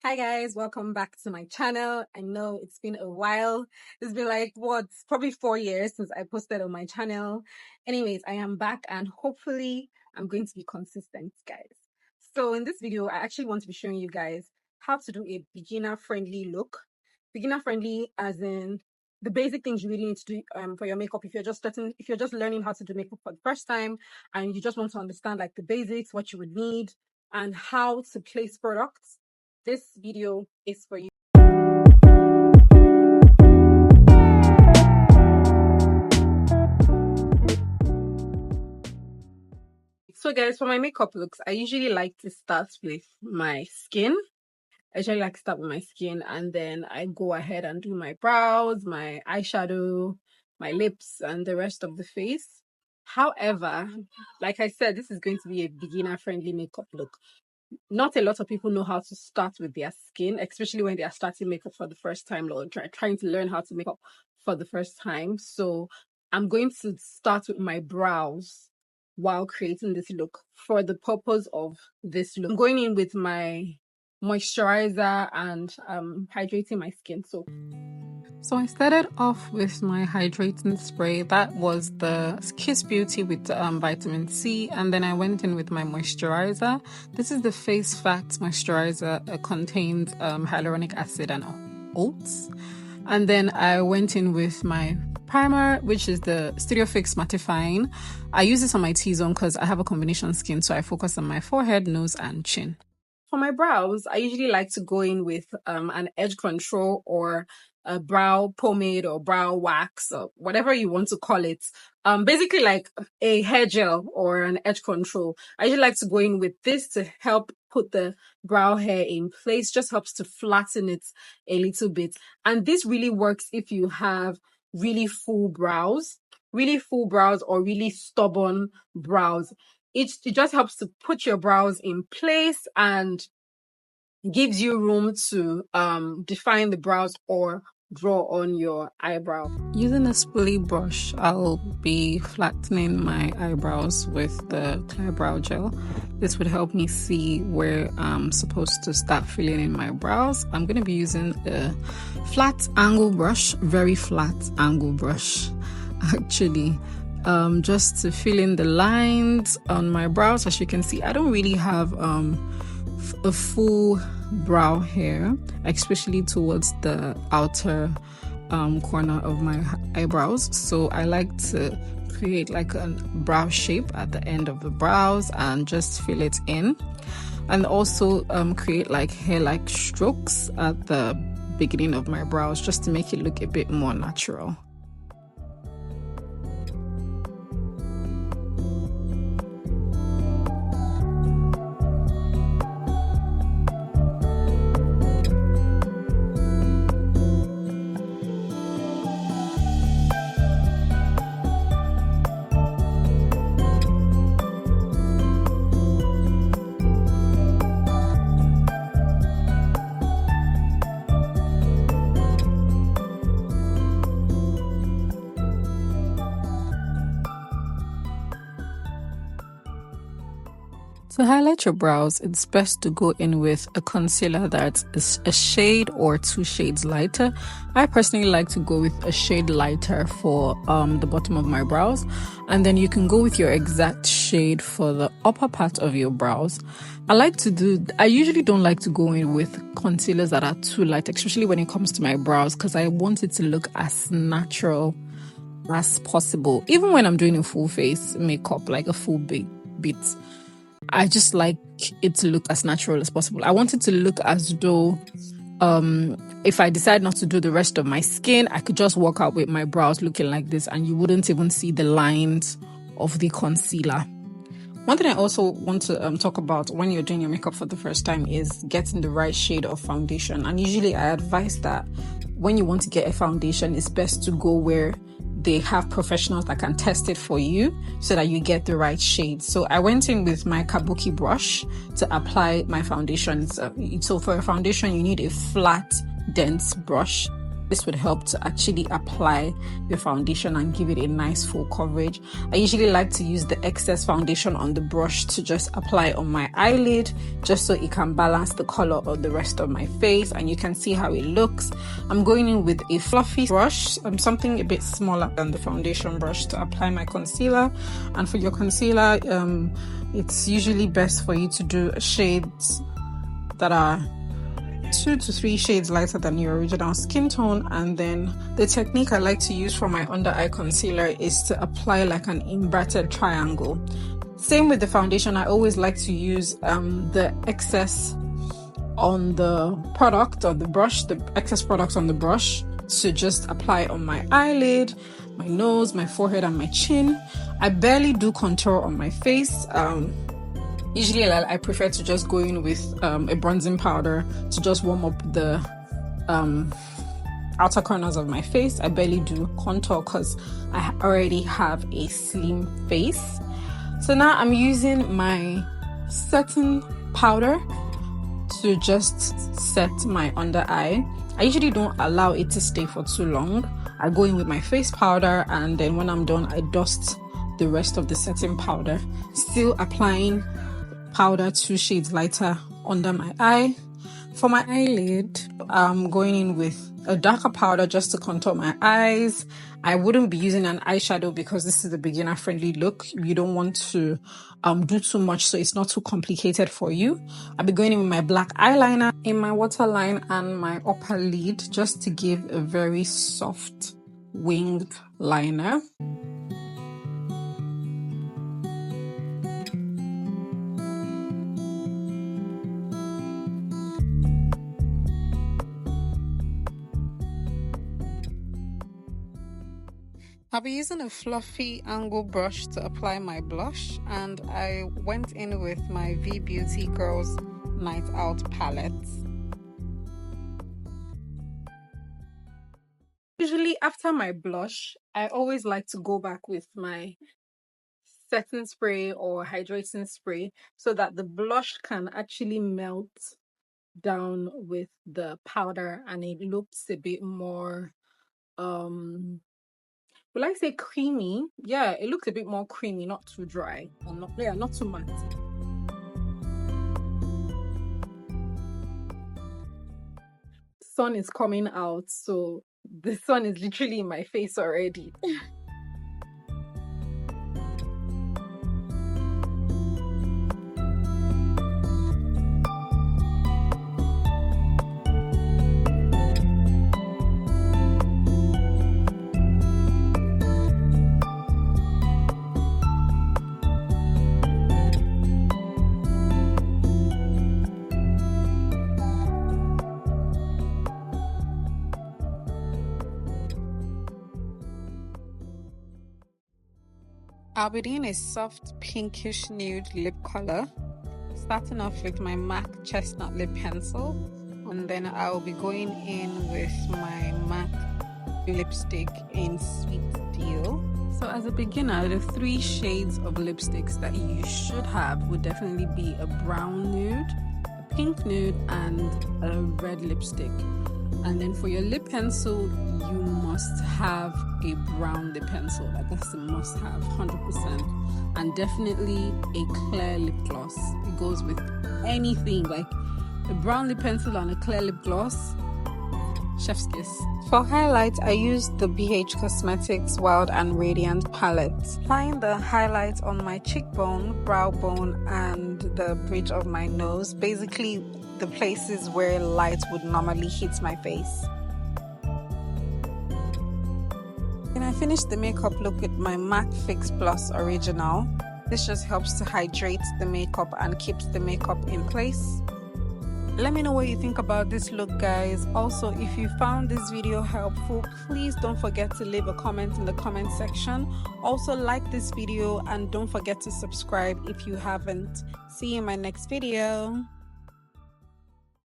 Hi guys, welcome back to my channel. I know it's been a while. It's been like probably 4 years since I posted on my channel. Anyways, I am back and hopefully I'm going to be consistent, guys. So in this video, I actually want to be showing you guys how to do a beginner friendly look. Beginner friendly as in the basic things you really need to do for your makeup if you're just learning how to do makeup for the first time and you just want to understand like the basics, what you would need and how to place products. This video is for you. So guys, for my makeup looks, I usually like to start with my skin. And then I go ahead and do my brows, my eyeshadow, my lips, and the rest of the face. However, like I said, this is going to be a beginner-friendly makeup look. Not a lot of people know how to start with their skin, especially when they are starting makeup for the first time or trying to learn how to make up for the first time. So I'm going to start with my brows while creating this look for the purpose of this look. I'm going in with my moisturizer and hydrating my skin. So I started off with my hydrating spray. That was the Kiss Beauty with vitamin C, and then I went in with my moisturizer. This is the Face Facts moisturizer. It contains hyaluronic acid and oats. And then I went in with my primer, which is the Studio Fix Mattifine. I use this on my T-zone because I have a combination skin, so I focus on my forehead, nose, and chin. For my brows, I usually like to go in with an edge control or a brow pomade or brow wax or whatever you want to call it. Basically like a hair gel or an edge control. I usually like to go in with this to help put the brow hair in place, just helps to flatten it a little bit. And this really works if you have really full brows or really stubborn brows. It just helps to put your brows in place and gives you room to define the brows or draw on your eyebrow. Using a spoolie brush, I'll be flattening my eyebrows with the clear brow gel. This would help me see where I'm supposed to start filling in my brows. I'm going to be using a flat angle brush, very flat angle brush actually. Just to fill in the lines on my brows. As you can see, I don't really have a full brow hair, especially towards the outer corner of my eyebrows, so I like to create like a brow shape at the end of the brows and just fill it in, and also create like hair-like strokes at the beginning of my brows just to make it look a bit more natural. To highlight your brows, it's best to go in with a concealer that is a shade or 2 shades lighter. I personally like to go with a shade lighter for the bottom of my brows, and then you can go with your exact shade for the upper part of your brows. I usually don't like to go in with concealers that are too light, especially when it comes to my brows, because I want it to look as natural as possible. Even when I'm doing a full face makeup, like a full bit, I just like it to look as natural as possible. I want it to look as though if I decide not to do the rest of my skin, I could just walk out with my brows looking like this and you wouldn't even see the lines of the concealer. One thing I also want to talk about when you're doing your makeup for the first time is getting the right shade of foundation. And usually I advise that when you want to get a foundation, it's best to go where they have professionals that can test it for you so that you get the right shade. So I went in with my kabuki brush to apply my foundation. So for a foundation, you need a flat, dense brush. This would help to actually apply your foundation and give it a nice full coverage. I usually like to use the excess foundation on the brush to just apply on my eyelid, just so it can balance the color of the rest of my face, and you can see how it looks. I'm going in with a fluffy brush, something a bit smaller than the foundation brush, to apply my concealer. And for your concealer, it's usually best for you to do shades that are 2 to 3 shades lighter than your original skin tone. And then the technique I like to use for my under eye concealer is to apply like an inverted triangle. Same with the foundation, I always like to use the excess on the product or the brush, the excess product on the brush, to just apply on my eyelid, my nose, my forehead, and my chin. I barely do contour on my face. Usually I prefer to just go in with a bronzing powder to just warm up the outer corners of my face. I barely do contour because I already have a slim face. So now I'm using my setting powder to just set my under eye. I usually don't allow it to stay for too long. I go in with my face powder, and then when I'm done, I dust the rest of the setting powder, still applying powder 2 shades lighter under my eye. For my eyelid, I'm going in with a darker powder just to contour my eyes. I wouldn't be using an eyeshadow because this is a beginner friendly look. You don't want to do too much so it's not too complicated for you. I'll be going in with my black eyeliner in my waterline and my upper lid just to give a very soft winged liner. I'll be using a fluffy angle brush to apply my blush, and I went in with my V Beauty Girls Night Out palette. Usually after my blush, I always like to go back with my setting spray or hydrating spray so that the blush can actually melt down with the powder and it looks a bit more will I say creamy? Yeah, it looks a bit more creamy, not too dry, or not too matte. Sun is coming out, so the sun is literally in my face already. I'll be doing a soft pinkish nude lip color, starting off with my M.A.C Chestnut lip pencil, and then I'll be going in with my M.A.C lipstick in Sweet Deal. So as a beginner, the 3 shades of lipsticks that you should have would definitely be a brown nude, a pink nude, and a red lipstick. And then for your lip pencil, you must have a brown lip pencil. Like that's a must have, 100%. And definitely a clear lip gloss. It goes with anything, like a brown lip pencil and a clear lip gloss. Chef's kiss. For highlight, I used the BH Cosmetics Wild and Radiant palette. Applying the highlight on my cheekbone, brow bone, and the bridge of my nose. Basically, the places where light would normally hit my face. And I finished the makeup look with my M.A.C Fix Plus Original. This just helps to hydrate the makeup and keeps the makeup in place. Let me know what you think about this look, guys. Also, if you found this video helpful, please don't forget to leave a comment in the comment section. Also, like this video and don't forget to subscribe if you haven't. See you in my next video.